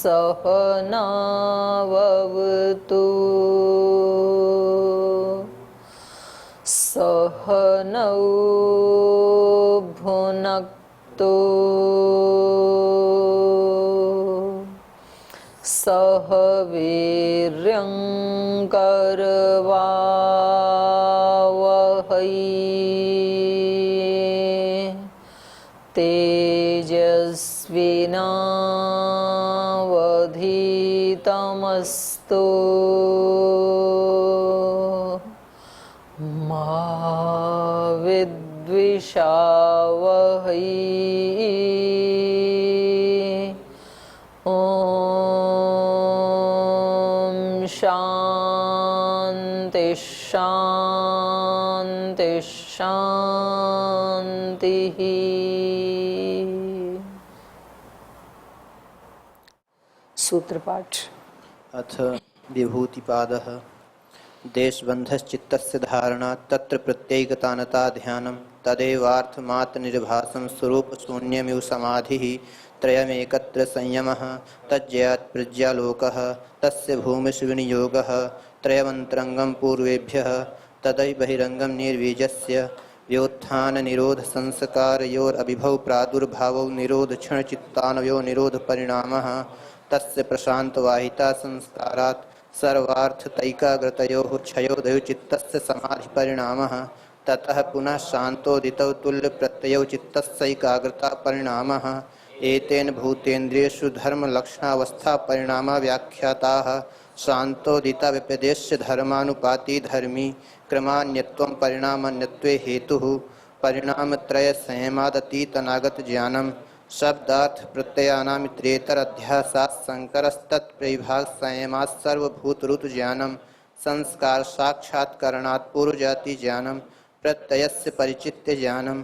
सहनावतु सहनौ भुनक्तु सह वीर्यं करवावहै तेजस्विनावधीतमस्तु मा विद्विषावहै। शांति शांति शांति। सूत्रपाठ। अथ विभूतिपादः। देशबन्धश्चित्तस्य धारणा तत्र प्रत्येकतानता ध्यानं तदेवार्थमात्रनिर्भासं स्वरूपशून्यमिव समाधिः त्रयमेकत्र संयमः तज्जयात् प्रज्ञालोकः तस्य भूमिषु-विनियोगः त्रयमन्तरङ्गं पूर्वेभ्यः तदै बहिरङ्गं निर्वीजस्य व्योत्थाननिरोधसंस्कारयोरभिभौ प्रादुर्भावौ निरोधक्षणचित्तानवयो निरोधपरिणामः तस्य प्रशान्तवाहिता संस्कारात् सर्वार्थतैकाग्रतयोः क्षयोदयो चित्तस्य समाधिपरिणामः ततः पुनः शान्तोदितौ तुल्यप्रत्ययौ चित्तस्यैकाग्रता परिणामः। एतेन भूतेन्द्रियेषु धर्मलक्षणावस्थापरिणामा व्याख्याताः। शान्तोदिता व्यपदेश्य धर्मानुपाती धर्मी क्रमान्यत्वं परिणामान्यत्वे हेतुः परिणामत्रयसंयमादतीतनागतज्ञानं शब्दार्थ प्रत्ययानामितरेतरध्यासात् संकरस्तत्प्रविभाग संयमात् सर्वभूतऋतु ज्ञानं संस्कार साक्षात्करणात् पूर्वजाति ज्ञानं प्रत्ययस्य परिचित्य ज्ञानं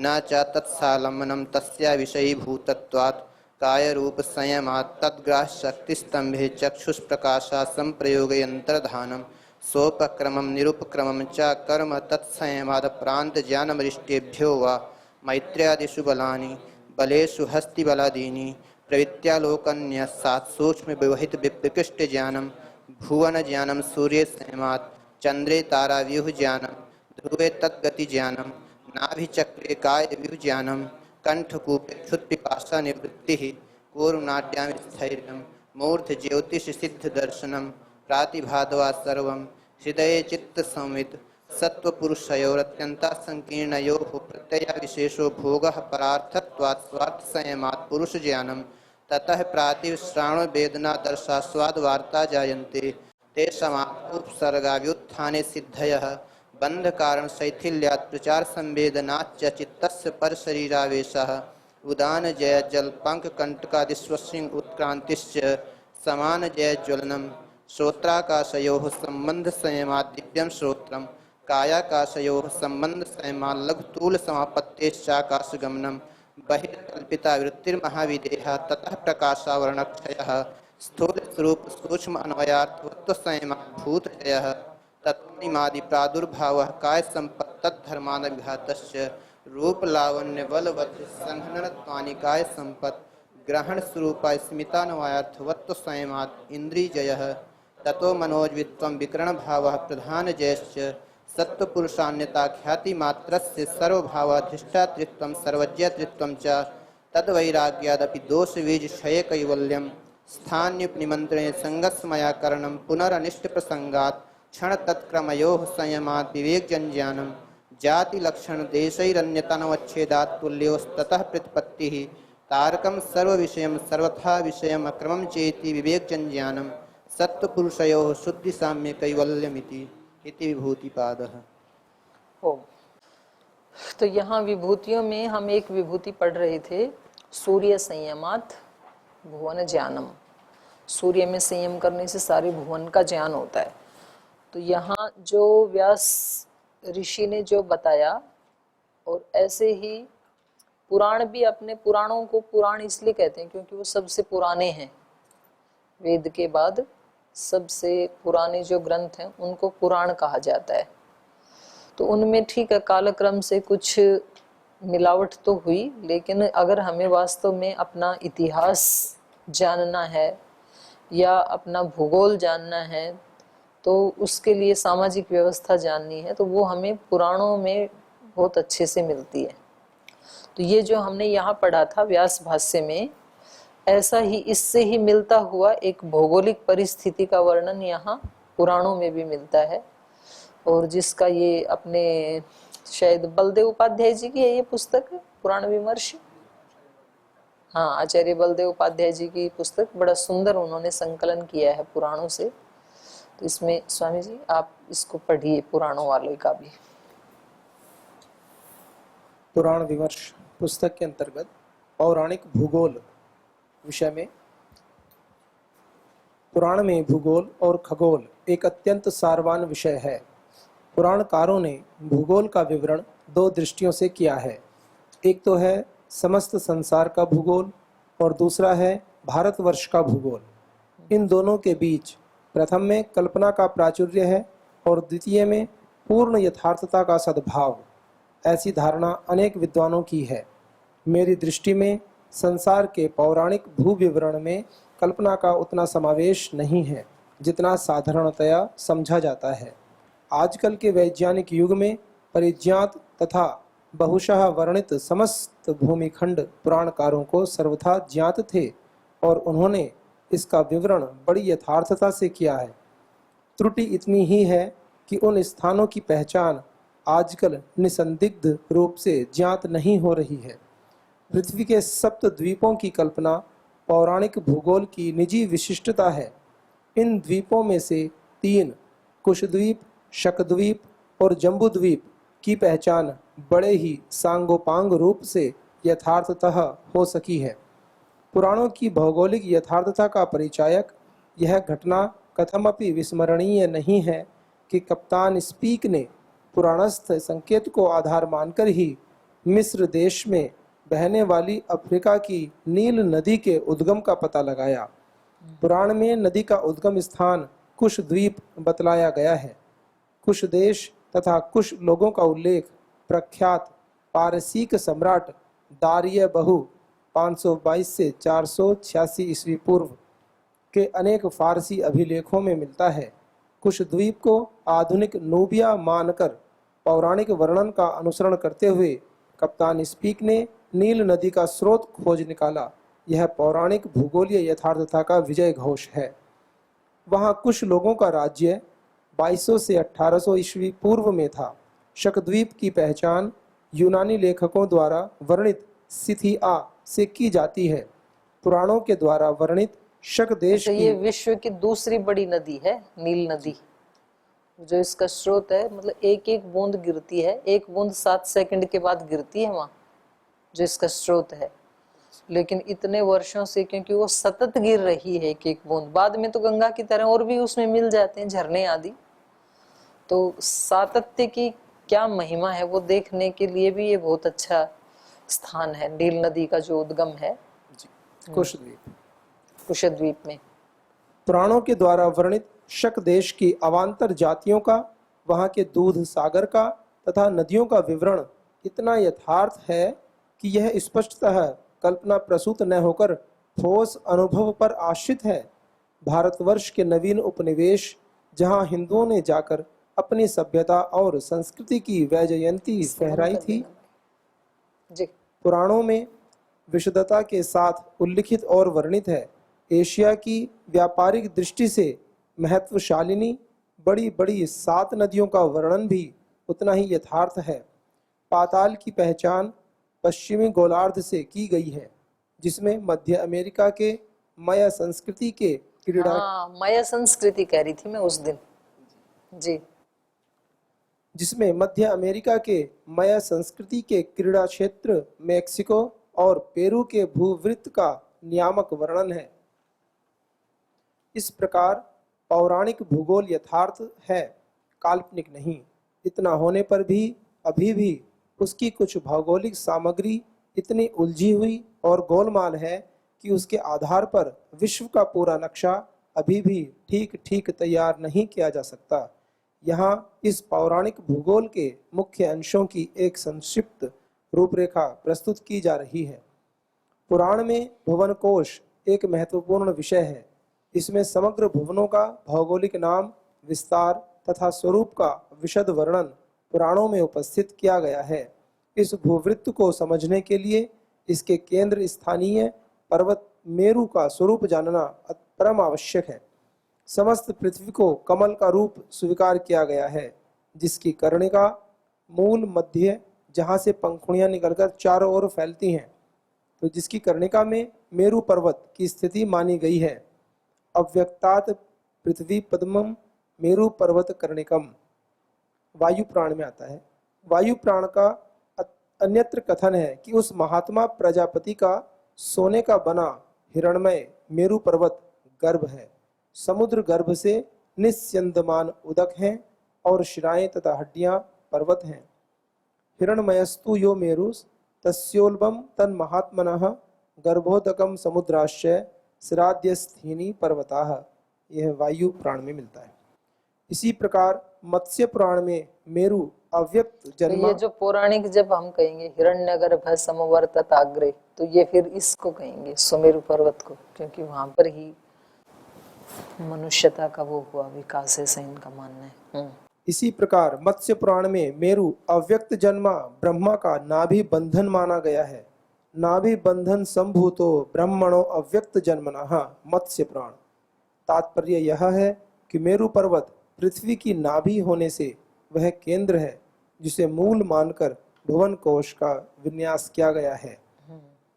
न च तत्सालम्बनं तस्या विषयीभूतत्वात् कायरूप संयमात् तद्ग्राह्यशक्तिस्तंभे चक्षुष्प्रकाशात् संप्रयोगयन्त्रधानं सोपक्रमं निरुपक्रमं च कर्म तत्संयमादप्रान्तज्ञानमरिष्टेभ्यो वा मैत्र्यादिषु बलानि बलेषु हस्तिबलादीनि प्रवृत्त्यालोकन्यसात् सूक्ष्मव्यवहितविप्रकृष्टज्ञानं भुवनज्ञानं सूर्ये संयमात् चन्द्रे ताराव्यूहज्ञानं ध्रुवे तद्गतिज्ञानं नाभिचक्रे कायव्यूहज्ञानं कण्ठकूपे क्षुत्पिपासानिवृत्तिः कूर्मनाट्यां स्थैर्यं मूर्धज्योतिषसिद्धदर्शनं प्रातिभाद्वा सर्वं हृदये चित्तसंवित् सत्त्वपुरुषयोरत्यन्तासंकीर्णयोः प्रत्ययविशेषो भोगः परार्थत्वात् स्वार्थसंयमात् पुरुषज्ञानं ततः प्रातिश्रावणवेदनादर्शास्वादवार्ता जायन्ते तेषामुपसर्गाव्युत्थाने सिद्धयः बन्धकारणशैथिल्यात् प्रचारसंवेदनाच्च चित्तस्य परशरीरावेशः उदानजयजलपङ्ककण्टकादिष्वसिंह उत्क्रान्तिश्च समानजयज्वलनं श्रोत्राकाशयोः सम्बन्धसंयमात् दिव्यं श्रोत्रं कायाकाशयोः सम्बन्धसंयमात् लघुतूलसमापत्तेश्चाकाशगमनं बहिर्कल्पिता वृत्तिर्महाविदेहा ततः प्रकाशावरणक्षयः स्थूलस्वरूप सूक्ष्म अन्वयार्थवत्वसंयमात् भूतजयः तत्त्वनिमादिप्रादुर्भावः कायसम्पत्तद्धर्मानविघातश्च रूपलावण्यबलवत्संघननत्वानि कायसम्पत् ग्रहणस्वरूपा स्मितान्वयार्थवत्वसंयमात् इन्द्रियजयः ततो मनोज्वित्वं विकरणभावः प्रधानजयश्च सत्त्वपुरुषान्यताख्यातिमात्रस्य सर्वभावाधिष्ठातृत्वं सर्वज्ञतृत्वं च तद्वैराग्यादपि दोषबीजक्षयकैवल्यं स्थान्युपनिमन्त्रणे सङ्गस्मयाकरणं पुनरनिष्टप्रसङ्गात् क्षणतत्क्रमयोः संयमात् विवेकजन्ज्ञानं जातिलक्षणदेशैरन्यतनवच्छेदात् तुल्योस्ततः प्रतिपत्तिः तारकं सर्वविषयं सर्वथा विषयम् अक्रमं चेति विवेकजन्ज्ञानं सत्त्वपुरुषयोः शुद्धिसाम्यकैवल्यमिति इति विभूतिपादः। तो यहाँ विभूतियों में हम एक विभूति पढ़ रहे थे, सूर्य संयमात भुवन ज्ञानम। सूर्य में संयम करने से सारे भुवन का ज्ञान होता है। तो यहाँ जो व्यास ऋषि ने जो बताया, और ऐसे ही पुराण भी, अपने पुराणों को पुराण इसलिए कहते हैं क्योंकि वो सबसे पुराने हैं। वेद के बाद सबसे पुराने जो ग्रंथ हैं उनको पुराण कहा जाता है। तो उनमें ठीक है, कालक्रम से कुछ मिलावट तो हुई, लेकिन अगर हमें वास्तव में अपना इतिहास जानना है, या अपना भूगोल जानना है, तो उसके लिए सामाजिक व्यवस्था जाननी है, तो वो हमें पुराणों में बहुत अच्छे से मिलती है। तो ये जो हमने यहाँ पढ़ा था व्यास भाष्य में, ऐसा ही इससे ही मिलता हुआ एक भौगोलिक परिस्थिति का वर्णन यहाँ पुराणों में भी मिलता है, और जिसका ये अपने शायद बलदेव उपाध्याय जी की है ये पुस्तक, पुराण विमर्श। हाँ, आचार्य बलदेव उपाध्याय जी की पुस्तक, बड़ा सुंदर उन्होंने संकलन किया है पुराणों से। तो इसमें स्वामी जी आप इसको पढ़िए, पुराणों वाले का भी। पुराण विमर्श पुस्तक के अंतर्गत पौराणिक भूगोल विषय में, पुराण में भूगोल और खगोल एक अत्यंत सारवान विषय है। पुराणकारों ने भूगोल का विवरण दो दृष्टियों से किया है। एक तो है समस्त संसार का भूगोल और दूसरा है भारतवर्ष का भूगोल। इन दोनों के बीच प्रथम में कल्पना का प्राचुर्य है और द्वितीय में पूर्ण यथार्थता का सद्भाव। ऐसी धारणा अनेक विद्वानों की है। मेरी दृष्टि में संसार के पौराणिक भू विवरण में कल्पना का उतना समावेश नहीं है जितना साधारणतया समझा जाता है। आजकल के वैज्ञानिक युग में परिज्ञात तथा बहुशः वर्णित समस्त भूमिखंड पुराणकारों को सर्वथा ज्ञात थे और उन्होंने इसका विवरण बड़ी यथार्थता से किया है। त्रुटि इतनी ही है कि उन स्थानों की पहचान आजकल निसंदिग्ध रूप से ज्ञात नहीं हो रही है। पृथ्वी के सप्त द्वीपों की कल्पना पौराणिक भूगोल की निजी विशिष्टता है। इन द्वीपों में से 3 कुशद्वीप, शकद्वीप और जम्बूद्वीप की पहचान बड़े ही सांगोपांग रूप से यथार्थतः हो सकी है। पुराणों की भौगोलिक यथार्थता का परिचायक यह घटना कथमपि विस्मरणीय नहीं है कि कप्तान स्पीक ने पुराणस्थ संकेत को आधार मानकर ही मिस्र देश में बहने वाली अफ्रीका की नील नदी के उद्गम का पता लगाया। पुराण में नदी का उद्गम स्थान कुश द्वीप बतलाया गया है। कुश देश तथा कुश लोगों का उल्लेख प्रख्यात पारसीक सम्राट दारिय बहु 522 से 486 ईस्वी पूर्व के अनेक फारसी अभिलेखों में मिलता है। कुश द्वीप को आधुनिक नूबिया मानकर पौराणिक वर्णन का अनुसरण करते हुए कप्तान स्पीक ने नील नदी का स्रोत खोज निकाला। यह पौराणिक भूगोलीय यथार्थता का विजय घोष है। वहाँ कुश लोगों का राज्य 2200 से 1800 ईस्वी पूर्व में था। शकद्वीप की पहचान यूनानी लेखकों द्वारा वर्णित सिथिआ से की जाती है। पुराणों के द्वारा वर्णित शक देश ये विश्व की दूसरी बड़ी नदी है नील नदी। जो इसका स्रोत है, मतलब एक एक बूंद गिरती है, एक बूंद 7 सेकंड के बाद गिरती है वहाँ, जो इसका स्रोत है। लेकिन इतने वर्षों से क्योंकि वो सतत गिर रही है एक एक बूंद, बाद में तो गंगा की तरह और भी उसमें मिल जाते हैं झरने आदि। तो सातत्य की क्या महिमा है वो देखने के लिए भी ये बहुत अच्छा स्थान है, नील नदी का जो उद्गम है कुशद्वीप, कुशद्वीप में। पुराणों के द्वारा वर्णित शक देश की अवान्तर जातियों का, वहाँ के दूध सागर का तथा नदियों का विवरण इतना यथार्थ है कि यह स्पष्टतः कल्पना प्रसूत न होकर ठोस अनुभव पर आश्रित है। भारतवर्ष के नवीन उपनिवेश जहाँ हिंदुओं ने जाकर अपनी सभ्यता और संस्कृति की वैजयंती फहराई थी, पुराणों में विशदता के साथ उल्लिखित और वर्णित है। एशिया की व्यापारिक दृष्टि से महत्वशालिनी बड़ी बड़ी 7 नदियों का वर्णन भी उतना ही यथार्थ है। पाताल की पहचान पश्चिमी गोलार्ध से की गई है, जिसमें मध्य अमेरिका के मया संस्कृति के क्रीड़ा, मया संस्कृति कह रही थी मैं उस दिन जी, जिसमें मध्य अमेरिका के मया संस्कृति के क्रीड़ा क्षेत्र मेक्सिको और पेरू के भूवृत्त का नियामक वर्णन है। इस प्रकार पौराणिक भूगोल यथार्थ है, काल्पनिक नहीं। इतना होने पर भी अभी भी उसकी कुछ भौगोलिक सामग्री इतनी उलझी हुई और गोलमाल है कि उसके आधार पर विश्व का पूरा नक्शा अभी भी ठीक ठीक तैयार नहीं किया जा सकता। यहाँ इस पौराणिक भूगोल के मुख्य अंशों की एक संक्षिप्त रूपरेखा प्रस्तुत की जा रही है। पुराण में भुवन कोश एक महत्वपूर्ण विषय है। इसमें समग्र भुवनों का भौगोलिक नाम, विस्तार तथा स्वरूप का विशद वर्णन पुराणों में उपस्थित किया गया है। इस भूवृत्त को समझने के लिए इसके केंद्र स्थानीय पर्वत मेरु का स्वरूप जानना परम आवश्यक है। समस्त पृथ्वी को कमल का रूप स्वीकार किया गया है, जिसकी कर्णिका मूल मध्य, जहाँ से पंखुड़ियाँ निकलकर चारों ओर फैलती हैं, तो जिसकी कर्णिका में मेरु पर्वत की स्थिति मानी गई है। अव्यक्तात् पृथ्वी पद्मम मेरु पर्वत कर्णिकम वायु प्राण में आता है। वायु प्राण का अन्यत्र कथन है कि उस महात्मा प्रजापति का सोने का बना हिरणमय मेरु पर्वत गर्भ है। समुद्र गर्भ से निस्यंदमान उदक हैं और शिराएं तथा हड्डियां पर्वत हैं। हिरणमयस्तु यो मेरुस् तस्योल्बम तन महात्मनः गर्भोदकम समुद्राश्चय सिराद्यस्थीनि पर्वताः। यह वायु पुराण में मिलता है। इसी प्रकार मत्स्य पुराण में मेरु अव्यक्त तो जन्मा। ये जो पौराणिक जब हम कहेंगे हिरण्यगर्भ समवर्तत आग्रे, तो ये फिर इसको कहेंगे सुमेरु पर्वत को, क्योंकि वहां पर ही मनुष्यता का वो हुआ विकास है, ऐसा इनका मानना है। इसी प्रकार मत्स्य पुराण में मेरु अव्यक्त जन्मा ब्रह्मा का नाभि बंधन माना गया है। नाभि बंधन संभूतो ब्रह्मणो अव्यक्त जन्मनः मत्स्य पुराण। तात्पर्य यह है कि मेरु पर्वत पृथ्वी की नाभि होने से वह केंद्र है, जिसे मूल मानकर भुवन कोश का विन्यास किया गया है।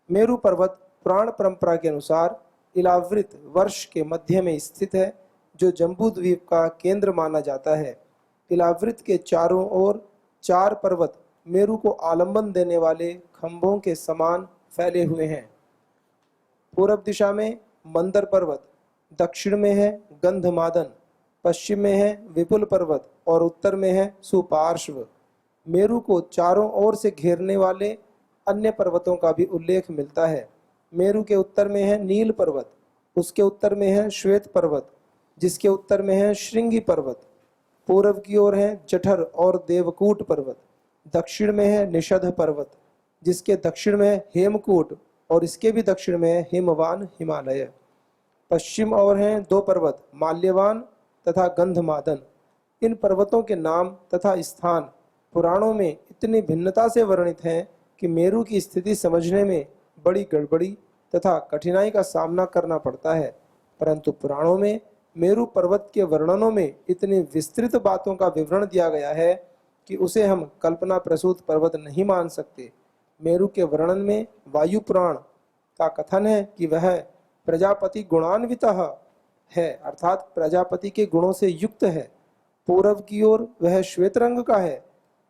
मेरु पर्वत पुराण परंपरा के अनुसार इलावृत वर्ष के मध्य में स्थित है, जो जम्बू द्वीप का केंद्र माना जाता है। इलावृत के चारों ओर 4 पर्वत मेरु को आलंबन देने वाले खंभों के समान फैले हुए हैं। पूर्व दिशा में मंदर पर्वत, दक्षिण में है गंधमादन, पश्चिम में है विपुल पर्वत और उत्तर में है सुपार्श्व। मेरु को चारों ओर से घेरने वाले अन्य पर्वतों का भी उल्लेख मिलता है। मेरु के उत्तर में है नील पर्वत, उसके उत्तर में है श्वेत पर्वत, जिसके उत्तर में है श्रृंगी पर्वत, पूर्व की ओर है जठर और देवकूट पर्वत, दक्षिण में है निषध पर्वत, जिसके दक्षिण में है हेमकूट और इसके भी दक्षिण में है हिमवान हिमालय। पश्चिम ओर हैं 2 पर्वत माल्यवान तथा गंधमादन। इन पर्वतों के नाम तथा स्थान पुराणों में इतनी भिन्नता से वर्णित हैं कि मेरु की स्थिति समझने में बड़ी गड़बड़ी तथा कठिनाई का सामना करना पड़ता है। परंतु पुराणों में मेरु पर्वत के वर्णनों में इतनी विस्तृत बातों का विवरण दिया गया है कि उसे हम कल्पना प्रसूत पर्वत नहीं मान सकते। मेरु के वर्णन में वायु पुराण का कथन है कि वह प्रजापति गुणान्वितः है, अर्थात प्रजापति के गुणों से युक्त है। पूर्व की ओर वह श्वेत रंग का है,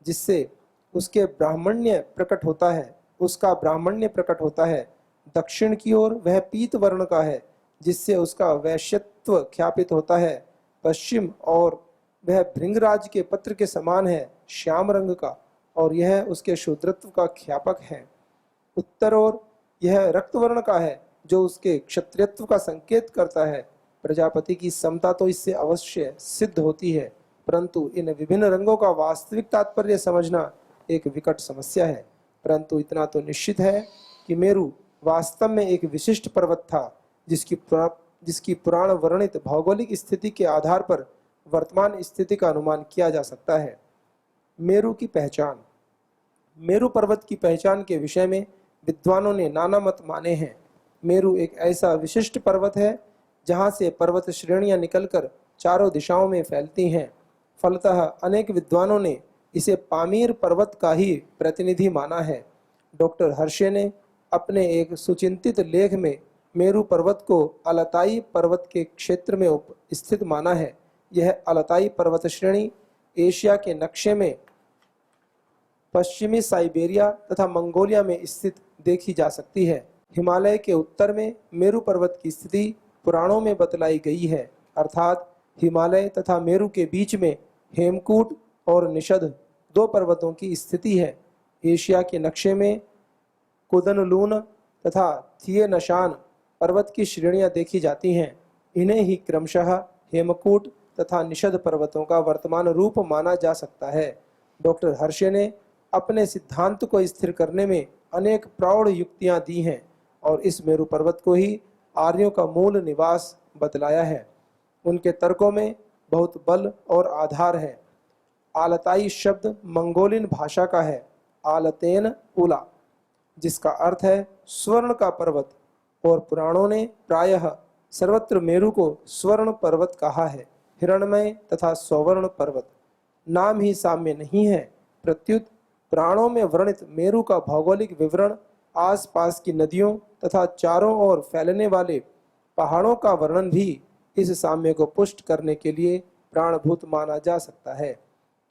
जिससे उसका ब्राह्मण्य प्रकट होता है। दक्षिण की ओर वह पीत वर्ण का है, जिससे उसका वैश्यत्व ख्यापित होता है। पश्चिम और वह भृंगराज के पत्र के समान है, श्याम रंग का, और यह उसके शूद्रत्व का ख्यापक है। उत्तर ओर यह रक्तवर्ण का है, जो उसके क्षत्रियत्व का संकेत करता है। प्रजापति की समता तो इससे अवश्य सिद्ध होती है, परंतु इन विभिन्न रंगों का वास्तविक तात्पर्य समझना एक विकट समस्या है। परंतु इतना तो निश्चित है कि मेरु वास्तव में एक विशिष्ट पर्वत था, जिसकी पुराण वर्णित भौगोलिक स्थिति के आधार पर वर्तमान स्थिति का अनुमान किया जा सकता है। मेरु की पहचान। मेरु पर्वत की पहचान के विषय में विद्वानों ने नाना मत माने हैं। मेरु एक ऐसा विशिष्ट पर्वत है जहाँ से पर्वत श्रेणियां निकलकर चारों दिशाओं में फैलती हैं। फलतः अनेक विद्वानों ने इसे पामीर पर्वत का ही प्रतिनिधि माना है। डॉक्टर हर्षे ने अपने एक सुचिंतित लेख में मेरु पर्वत को अलताई पर्वत के क्षेत्र में स्थित माना है। यह अलताई पर्वत श्रेणी एशिया के नक्शे में पश्चिमी साइबेरिया तथा मंगोलिया में स्थित देखी जा सकती है। हिमालय के उत्तर में मेरु पर्वत की स्थिति पुराणों में बतलाई गई है, अर्थात हिमालय तथा मेरु के बीच में हेमकूट और निषद 2 पर्वतों की स्थिति है। एशिया के नक्शे में कुदनलून तथा थिएनशान पर्वत की श्रेणियां देखी जाती हैं। इन्हें ही क्रमशः हेमकूट तथा निषद पर्वतों का वर्तमान रूप माना जा सकता है। डॉक्टर हर्षे ने अपने सिद्धांत को स्थिर करने में अनेक प्रौढ़ युक्तियां दी हैं और इस मेरु पर्वत को ही आर्यों का मूल निवास बतलाया है। उनके तर्कों में बहुत बल और आधार है। आलताई शब्द मंगोलियन भाषा का है, आलतेन उला, जिसका अर्थ है स्वर्ण का पर्वत, और पुराणों ने प्रायः सर्वत्र मेरु को स्वर्ण पर्वत कहा है। हिरणमय तथा स्वर्ण पर्वत नाम ही साम्य नहीं है, प्रत्युत पुराणों में वर्णित मेरु का भौगोलिक विवरण, आसपास की नदियों तथा चारों ओर फैलने वाले पहाड़ों का वर्णन भी इस साम्य को पुष्ट करने के लिए प्राणभूत माना जा सकता है।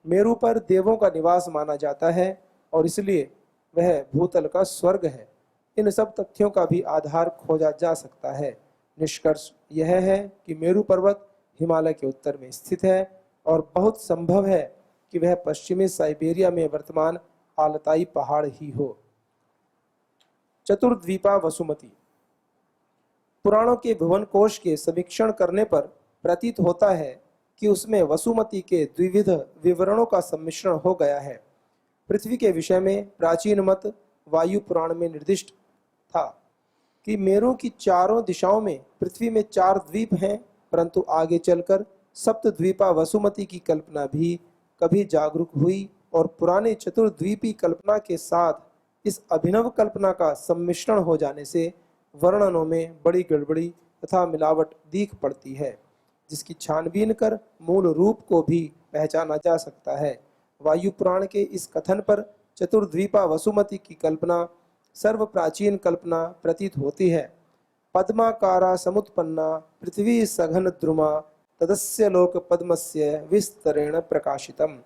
मेरु पर देवों का निवास माना जाता है और इसलिए वह भूतल का स्वर्ग है। इन सब तथ्यों का भी आधार खोजा जा सकता है। निष्कर्ष यह है कि मेरु पर्वत हिमालय के उत्तर में स्थित है और बहुत संभव है कि वह पश्चिमी साइबेरिया में वर्तमान आलताई पहाड़ ही हो। चतुर्द्वीपा वसुमती। पुराणों के भुवन कोश के समीक्षण करने पर प्रतीत होता है कि उसमें वसुमती के द्विविध विवरणों का सम्मिश्रण हो गया है। पृथ्वी के विषय में प्राचीन मत वायु पुराण में निर्दिष्ट था कि मेरु की चारों दिशाओं में पृथ्वी में 4 द्वीप हैं, परंतु आगे चलकर सप्तद्वीपा वसुमती की कल्पना भी कभी जागरूक हुई और पुराने चतुर्द्वीपी कल्पना के साथ इस अभिनव कल्पना का सम्मिश्रण हो जाने से वर्णनों में बड़ी गड़बड़ी तथा मिलावट दीख पड़ती है, जिसकी छानबीन कर मूल रूप को भी पहचाना जा सकता है। वायु पुराण के इस कथन पर चतुर्द्वीपा वसुमती की कल्पना सर्व प्राचीन कल्पना प्रतीत होती है। पद्माकारा समुत्पन्ना पृथ्वी सघन द्रुमा तदस्य लोक पद्मस्य विस्तरेण प्रकाशितम्।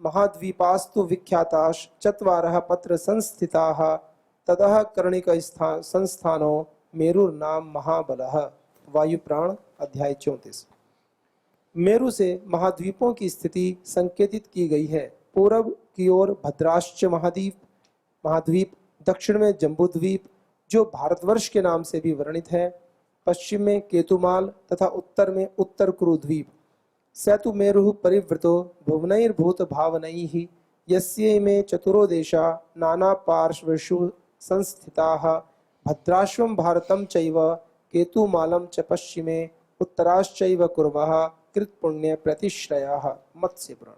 महाद्वीपास्तु विख्याताश्च चत्वारः पत्र संस्थिताः ततः कर्णिक संस्थानो मेरुर्नाम महाबलः। वायु पुराण अध्याय 34। मेरु से महाद्वीपों की स्थिति संकेतित की गई है। पूर्व की ओर भद्राश्च महाद्वीप, दक्षिण में जम्बूद्वीप जो भारतवर्ष के नाम से भी वर्णित है, पश्चिम में केतुमाल तथा उत्तर में उत्तर कुरु द्वीप। सेतु मेरु परिवृतो भुवनैर्भूत भावनैः यस्य में चतुरो देशा नाना पार्श्वेषु संस्थिताः भद्राश्वं भारतं चैव केतुमालं च पश्चिमे उत्तराश्चैव कुर्वः कृतपुण्य प्रतिश्रयाः। मत्स्य पुराण।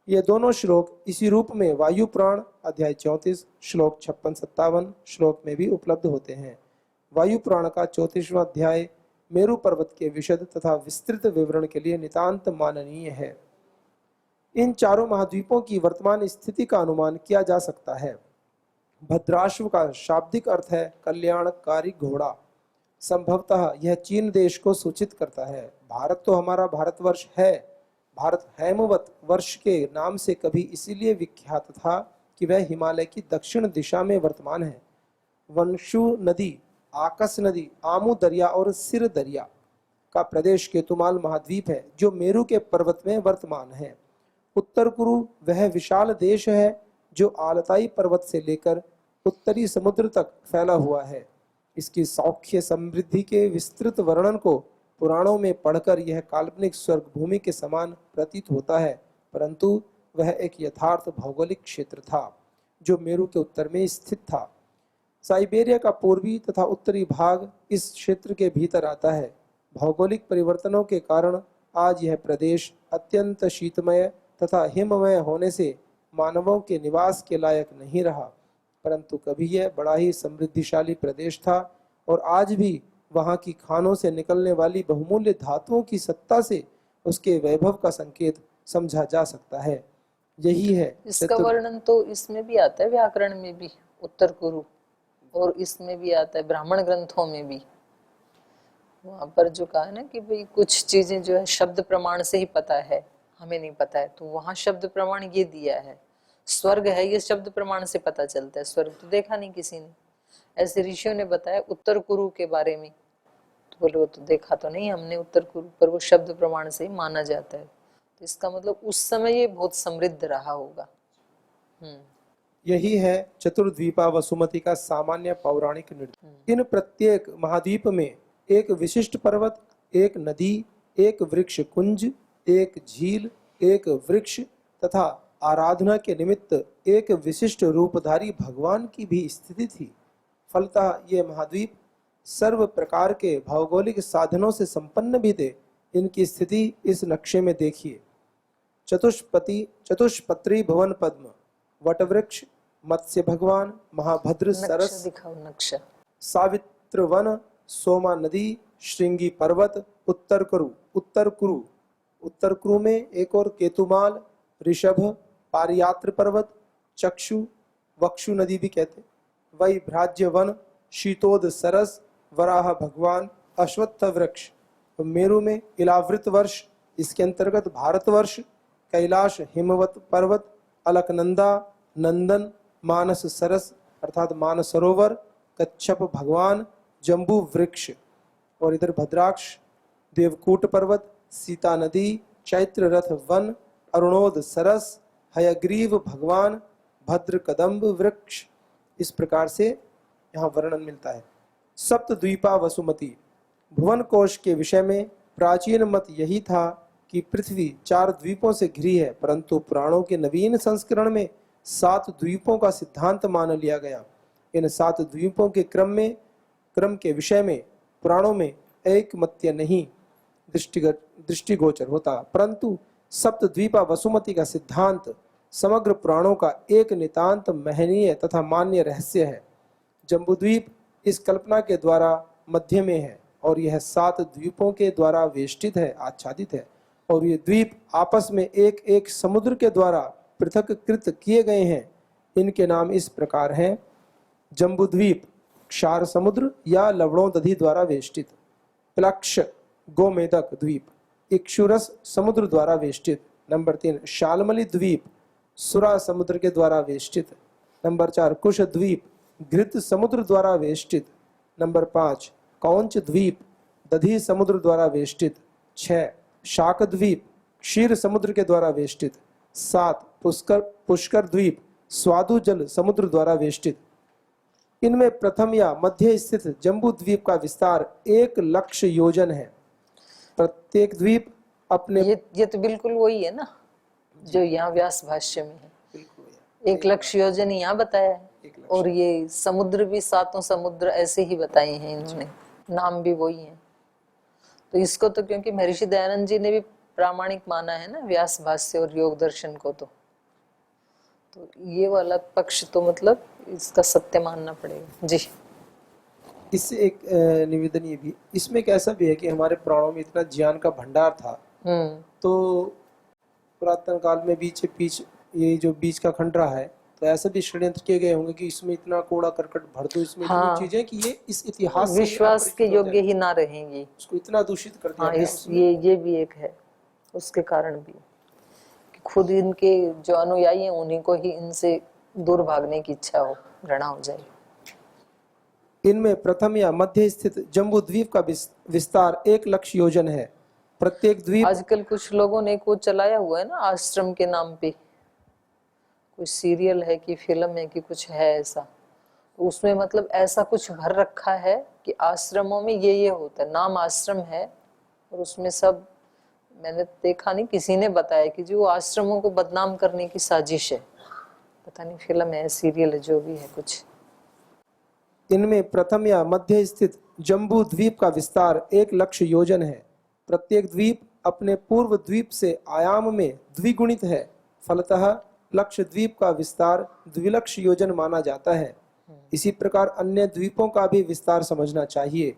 ये दोनों श्लोक इसी रूप में वायु पुराण अध्याय 34 श्लोक 56-57 श्लोक में भी उपलब्ध होते हैं। वायु पुराण का 34वां अध्याय मेरु पर्वत के विशद तथा विस्तृत विवरण के लिए नितांत माननीय है। इन चारों महाद्वीपों की वर्तमान स्थिति का अनुमान किया जा सकता है। भद्राश्व का शाब्दिक अर्थ है कल्याणकारी घोड़ा। संभवतः यह चीन देश को सूचित करता है। भारत तो हमारा भारतवर्ष है। भारत हैमवत वर्ष के नाम से कभी इसीलिए विख्यात था कि वह हिमालय की दक्षिण दिशा में वर्तमान है। वंशु नदी, आकस नदी, आमू दरिया और सिर दरिया का प्रदेश केतुमाल महाद्वीप है जो मेरु के पर्वत में वर्तमान है। उत्तर कुरु वह विशाल देश है जो आलताई पर्वत से लेकर उत्तरी समुद्र तक फैला हुआ है। इसकी सौख्य समृद्धि के विस्तृत वर्णन को पुराणों में पढ़कर यह काल्पनिक स्वर्ग भूमि के समान प्रतीत होता है, परंतु वह एक यथार्थ भौगोलिक क्षेत्र था जो मेरु के उत्तर में स्थित था। साइबेरिया का पूर्वी तथा उत्तरी भाग इस क्षेत्र के भीतर आता है। भौगोलिक परिवर्तनों के कारण आज यह प्रदेश अत्यंत शीतमय तथा हिममय होने से मानवों के निवास के लायक नहीं रहा, परंतु कभी यह बड़ा ही समृद्धिशाली प्रदेश था और आज भी वहाँ की खानों से निकलने वाली बहुमूल्य धातुओं की सत्ता से उसके वैभव का संकेत समझा जा सकता है। यही है इसका वर्णन तो इसमें भी आता है, व्याकरण में भी उत्तर कुरु, और इसमें भी आता है ब्राह्मण ग्रंथों में भी। वहाँ पर जो कहा है ना कि भाई कुछ चीजें जो है शब्द प्रमाण से ही पता है, हमें नहीं पता है, तो वहाँ शब्द प्रमाण ये दिया है। स्वर्ग है ये शब्द प्रमाण से पता चलता है, स्वर्ग तो देखा नहीं किसी ने। ऐसे ऋषियों ने बताया उत्तर कुरु के बारे में, तो बोले वो तो देखा तो नहीं हमने उत्तर कुरु, पर वो शब्द प्रमाण से ही माना जाता है। तो इसका मतलब उस समय ये बहुत समृद्ध रहा होगा। यही है चतुर्द्वीपा वसुमती का सामान्य पौराणिक निर्देश। इन प्रत्येक महाद्वीप में एक विशिष्ट पर्वत, एक नदी, एक वृक्ष कुंज, एक झील, एक वृक्ष तथा आराधना के निमित्त एक विशिष्ट रूपधारी भगवान की भी स्थिति थी। फलतः ये महाद्वीप सर्व प्रकार के भौगोलिक साधनों से संपन्न भी थे। इनकी स्थिति इस नक्शे में देखिए। चतुष्पत्री भवन पद्म, वटवृक्ष, मत्स्य भगवान, महाभद्र नक्शा सरस, दिखाओ नक्शा। सावित्र वन, सोमा नदी, श्रृंगी पर्वत, उत्तर कुरु, उत्तर कुरु में एक और केतुमाल, ऋषभ, पारियात्र पर्वत, चक्षु, वक्षु नदी भी कहते, वही भ्राज्य वन, शीतोद सरस, वराह भगवान, अश्वत्थ वृक्ष, मेरु में इलावृत वर्ष, इसके अंतर्गत भारतवर्ष, कैलाश हिमवत पर्वत, अलकनंदा, नंदन, मानस सरस अर्थात मानस सरोवर, कच्छप भगवान, जम्बू वृक्ष, और इधर भद्राक्ष, देवकूट पर्वत, सीता नदी, चैत्र रथ वन, अरुणोद सरस, हयग्रीव भगवान, भद्र कदम्ब वृक्ष। इस प्रकार से यहाँ वर्णन मिलता है। सप्तद्वीपा वसुमती। भुवन कोश के विषय में प्राचीन मत यही था कि पृथ्वी 4 द्वीपों से घिरी है, परंतु पुराणों के नवीन संस्करण में 7 द्वीपों का सिद्धांत मान लिया गया। इन 7 द्वीपों के क्रम के विषय में पुराणों में एकमत्य नहीं दृष्टिगोचर होता, परंतु सप्तद्वीपा वसुमती का सिद्धांत समग्र पुराणों का एक नितांत महनीय तथा मान्य रहस्य है। जम्बूद्वीप इस कल्पना के द्वारा मध्य में है और यह 7 द्वीपों के द्वारा वेष्टित है, आच्छादित है, और ये द्वीप आपस में एक एक समुद्र के द्वारा पृथककृत किए गए हैं। इनके नाम इस प्रकार हैं: जम्बूद्वीप क्षार समुद्र या लवणोदधि द्वारा वेष्टित, प्लक्ष गोमेदक द्वीप इक्षुरस समुद्र द्वारा वेष्टित, नंबर 3 शालमली द्वीप सुरा समुद्र के द्वारा वेष्टित, नंबर 4 कुश द्वीप घृत समुद्र द्वारा वेष्टित, नंबर 5 कौंच द्वीप दधी समुद्र द्वारा वेष्टित, 6 शाक द्वीप क्षीर समुद्र के द्वारा वेष्टित, 7 पुष्कर द्वीप स्वादु जल समुद्र द्वारा वेष्टित। इनमें प्रथम या मध्य स्थित जम्बू द्वीप का विस्तार 1 लक्ष योजन है। प्रत्येक द्वीप अपने ये तो बिल्कुल वही है ना जो यहाँ व्यास भाष्य में है। 1 लक्ष योजन यहाँ बताया है, और ये समुद्र भी 7 समुद्र ऐसे ही बताए हैं इन्होंने, नाम भी वही है। तो इसको तो क्योंकि महर्षि दयानंद जी ने भी प्रामाणिक माना है ना व्यास भाष्य और योग दर्शन को, तो ये वाला पक्ष तो मतलब इसका सत्य मानना पड़ेगा जी। इससे एक निवेदन ये भी, इसमें एक ऐसा भी है कि हमारे पुराणों में इतना ज्ञान का भंडार था, तो पुरातन काल में बीच ये जो बीच का खंड रहा है, तो ऐसा भी षड्यंत्र किए गए होंगे कि इसमें इतना कूड़ा करकट भर दो, इसमें इतनी चीजें कि ये इस इतिहास से विश्वास के योग्य ही ना रहेंगी, उसको इतना दूषित कर दिया गया। ये भी एक है उसके कारण भी कि खुद इनके जो अनुयायी हैं उन्हीं को ही इनसे दूर भागने की इच्छा हो, घृणा हो जाए। इनमें प्रथम या मध्य स्थित जम्बू द्वीप का विस्तार 1 लक्ष योजन है। प्रत्येक द्वीप, आजकल कुछ लोगों ने को चलाया हुआ है ना आश्रम के नाम पे, कुछ सीरियल है कि फिल्म है कि कुछ है ऐसा, तो उसमें मतलब ऐसा कुछ भर रखा है कि आश्रमों में ये होता है, नाम आश्रम है और उसमें सब, मैंने देखा नहीं, किसी ने बताया कि जो आश्रमों को बदनाम करने की साजिश है, पता नहीं फिल्म है सीरियल है जो भी है कुछ। इनमें प्रथम या मध्य स्थित जम्बू द्वीप का विस्तार 1 लक्ष योजन है। प्रत्येक द्वीप अपने पूर्व द्वीप से आयाम में द्विगुणित है, फलतः लक्ष द्वीप का विस्तार द्विलक्ष योजन माना जाता है। इसी प्रकार अन्य द्वीपों का भी विस्तार समझना चाहिए।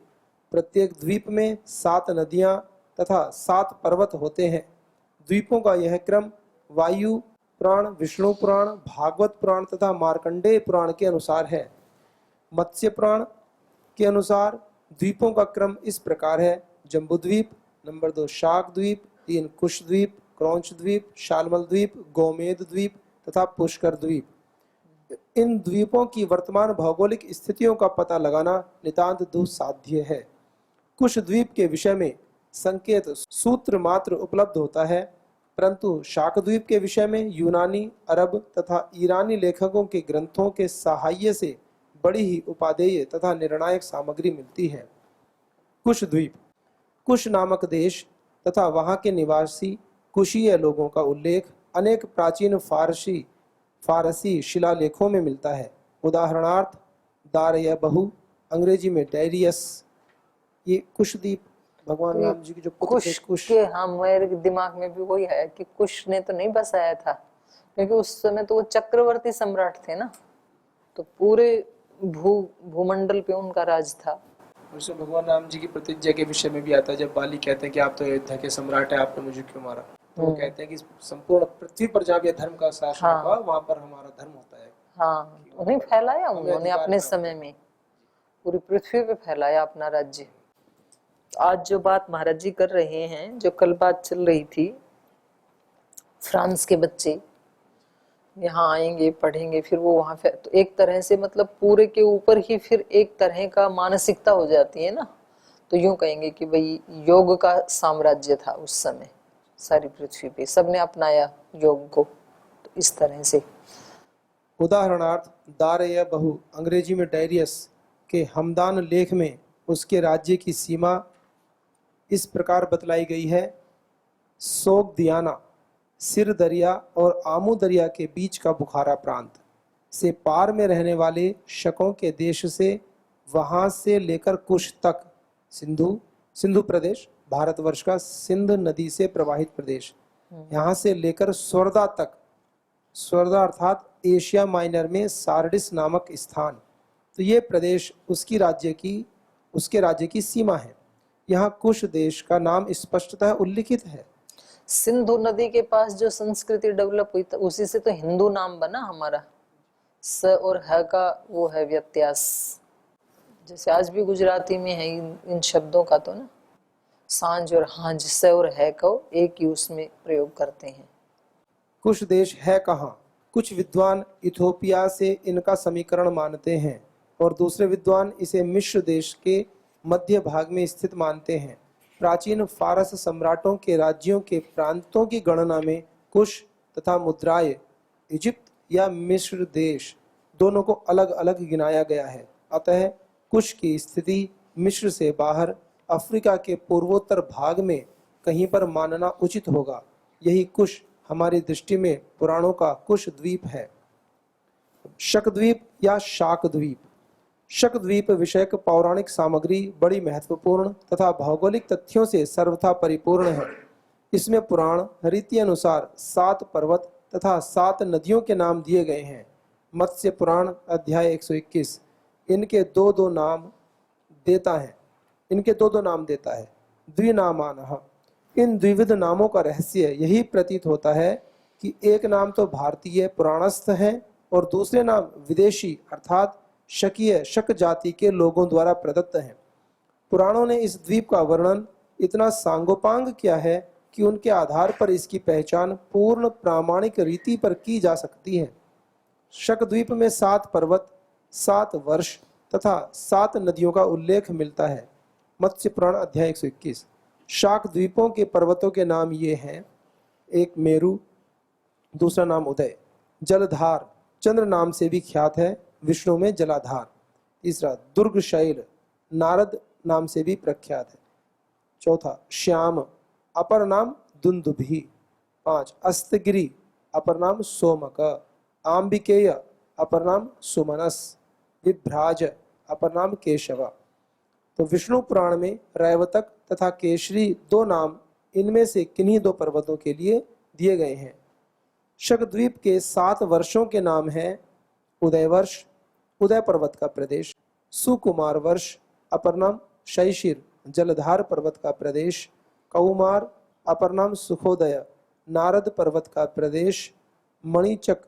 प्रत्येक द्वीप में 7 नदियां तथा 7 पर्वत होते हैं। द्वीपों का यह क्रम वायु पुराण, विष्णु पुराण, भागवत पुराण तथा मार्कंडेय पुराण के अनुसार है। मत्स्य पुराण के अनुसार द्वीपों का क्रम इस प्रकार है: जम्बूद्वीप, नंबर 2 शाक द्वीप, 3 कुश द्वीप, क्रौंच द्वीप, शालमल द्वीप, गोमेद द्वीप तथा पुष्कर द्वीप। इन द्वीपों की वर्तमान भौगोलिक स्थितियों का पता लगाना नितांत दुस्साध्य है। कुश द्वीप के विषय में संकेत सूत्र मात्र उपलब्ध होता है, परंतु शाक द्वीप के विषय में यूनानी, अरब तथा ईरानी लेखकों के ग्रंथों के सहाय्य से बड़ी ही उपादेय तथा निर्णायक सामग्री मिलती है। कुश द्वीप, कुश नामक देश तथा वहां के निवासी कुशीय लोगों का उल्लेख अनेक प्राचीन फारसी शिलालेखों में मिलता है। उदाहरणार्थ दारयबहु, अंग्रेजी में डायरियस। ये कुशद्वीप भगवान राम जी की जो पुत्र थे कुश कुश। के, हाँ मेरे दिमाग में भी वही है कि कुश ने तो नहीं बसाया था, क्योंकि उस समय तो वो चक्रवर्ती सम्राट थे ना, तो पूरे भूमंडल पे उनका राज था। उसमें भगवान राम जी की प्रतिज्ञा के विषय में भी आता है, जब बाली कहते हैं कि आप तो अयोध्या के सम्राट हैं, आपने मुझे क्यों मारा, तो वो कहते हैं कि संपूर्ण पृथ्वी पर जहाँ भी धर्म का शासन हाँ। होगा वहां पर हमारा धर्म होता है। हाँ, उन्हें फैलाया हमें उन्होंने अधिकार अपने प्राप्त समय में, पूरी पृथ्वी पे फैलाया अपना राज्य। आज जो बात महाराज जी कर रहे हैं, जो कल बात चल रही थी, फ्रांस के बच्चे यहाँ आएंगे पढ़ेंगे, फिर वो वहां तो एक तरह से मतलब पूरे के ऊपर ही फिर एक तरह का मानसिकता हो जाती है ना, तो यूं कहेंगे कि भाई योग का साम्राज्य था उस समय, सारी पृथ्वी पे सबने अपनाया योग को, तो इस तरह से। उदाहरणार्थ दारय बहु अंग्रेजी में डायरियस के हमदान लेख में उसके राज्य की सीमा इस प्रकार बतलाई गई है। सोग दियाना सिर दरिया और आमू दरिया के बीच का बुखारा प्रांत से पार में रहने वाले शकों के देश से वहां से लेकर कुश तक, सिंधु प्रदेश भारतवर्ष का सिंध नदी से प्रवाहित प्रदेश, यहाँ से लेकर स्वर्दा तक, स्वर्दा अर्थात एशिया माइनर में सार्डिस नामक स्थान, तो ये प्रदेश उसके राज्य की सीमा है। यहाँ कुश देश का नाम स्पष्टतः उल्लिखित है। सिंधु नदी के पास जो संस्कृति डेवलप हुई, उसी से तो हिंदू नाम बना हमारा। स और ह का वो है व्यत्यास, जैसे आज भी गुजराती में है इन शब्दों का, तो ना सांझ और हांझ, स और है को एक ही उसमें प्रयोग करते हैं। कुश देश है कहाँ? कुछ विद्वान इथोपिया से इनका समीकरण मानते हैं और दूसरे विद्वान इसे मिस्र देश के मध्य भाग में स्थित मानते हैं। प्राचीन फारस सम्राटों के राज्यों के प्रांतों की गणना में कुश तथा मुद्राय इजिप्त या मिस्र देश दोनों को अलग अलग गिनाया गया है। अतः कुश की स्थिति मिस्र से बाहर अफ्रीका के पूर्वोत्तर भाग में कहीं पर मानना उचित होगा। यही कुश हमारी दृष्टि में पुराणों का कुश द्वीप है। शकद्वीप या शाकद्वीप। शकद्वीप विषयक पौराणिक सामग्री बड़ी महत्वपूर्ण तथा भौगोलिक तथ्यों से सर्वथा परिपूर्ण है। इसमें पुराण रीति अनुसार 7 पर्वत तथा 7 नदियों के नाम दिए गए हैं। मत्स्य पुराण अध्याय 121 इनके दो नाम देता है। द्विनामानः। इन द्विविध नामों का रहस्य यही प्रतीत होता है कि एक नाम तो भारतीय पुराणस्थ है और दूसरे नाम विदेशी अर्थात शकीय शक जाति के लोगों द्वारा प्रदत्त हैं। पुराणों ने इस द्वीप का वर्णन इतना सांगोपांग किया है कि उनके आधार पर इसकी पहचान पूर्ण प्रामाणिक रीति पर की जा सकती है। शकद्वीप में 7 पर्वत, 7 वर्ष तथा 7 नदियों का उल्लेख मिलता है। मत्स्य पुराण अध्याय 121। शाक द्वीपों के पर्वतों के नाम ये हैं। एक मेरु, दूसरा नाम उदय। जलधार चंद्र नाम से भी ख्यात है, विष्णु में जलाधार। तीसरा दुर्गशैल नारद नाम से भी प्रख्यात है। चौथा श्याम अपर नाम दुंदुभि। 5 अस्तगिरी अपर नाम सोमक। आंबिकेय अपर नाम सुमनस। विभ्राज अपर नाम केशव। तो विष्णु पुराण में रैवतक तथा केशरी 2 नाम इनमें से किन्हीं 2 पर्वतों के लिए दिए गए हैं। शकद्वीप के 7 वर्षों के नाम हैं उदय वर्ष, उदय पर्वत का प्रदेश। सुकुमार वर्ष अपर नाम शैशिर, जलधार पर्वत का प्रदेश। कौमार अपर नाम सुखोदय, नारद पर्वत का प्रदेश। मणिचक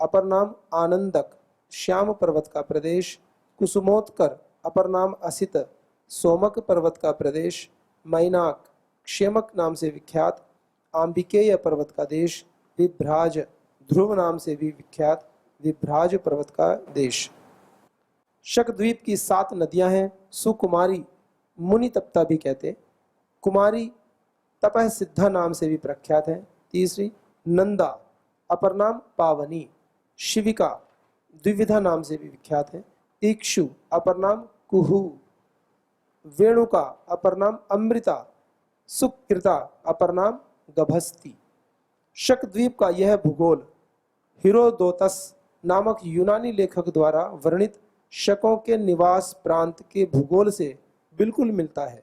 अपर नाम आनंदक, श्याम पर्वत का प्रदेश। कुसुमोत्कर अपर नाम असित, सोमक पर्वत का प्रदेश। मैनाक क्षेमक नाम से विख्यात, आंबिकेय पर्वत का देश। विभ्राज ध्रुव नाम से भी विख्यात, विभ्राज पर्वत का देश। शकद्वीप की 7 नदियां हैं। सुकुमारी मुनि तप्ता भी कहते, कुमारी तपह सिद्धा नाम से भी प्रख्यात है। तीसरी नंदा अपर नाम पावनी, शिविका द्विविधा नाम से भी विख्यात है। इक्षु अपर नाम कुहू, वेणुका अपर नाम अमृता, सुकृता अपर नाम गभस्ती। शकद्वीप का यह भूगोल हीरोदोतस नामक यूनानी लेखक द्वारा वर्णित शकों के निवास प्रांत के भूगोल से बिल्कुल मिलता है।